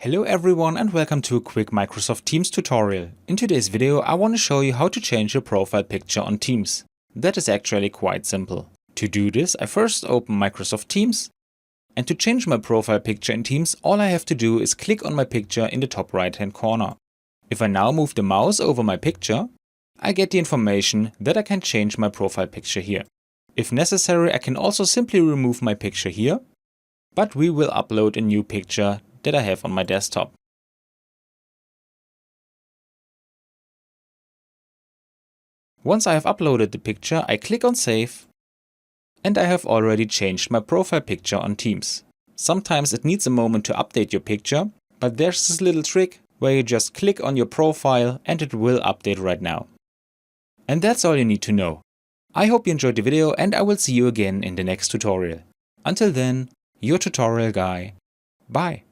Hello everyone and welcome to a quick Microsoft Teams tutorial. In today's video I want to show you how to change your profile picture on Teams. That is actually quite simple. To do this, I first open Microsoft Teams, and to change my profile picture in Teams, all I have to do is click on my picture in the top right hand corner. If I now move the mouse over my picture, I get the information that I can change my profile picture here. If necessary, I can also simply remove my picture here, but we will upload a new picture that I have on my desktop. Once I have uploaded the picture, I click on Save, and I have already changed my profile picture on Teams. Sometimes it needs a moment to update your picture, but there's this little trick where you just click on your profile and it will update right now. And that's all you need to know. I hope you enjoyed the video and I will see you again in the next tutorial. Until then, your tutorial guy. Bye.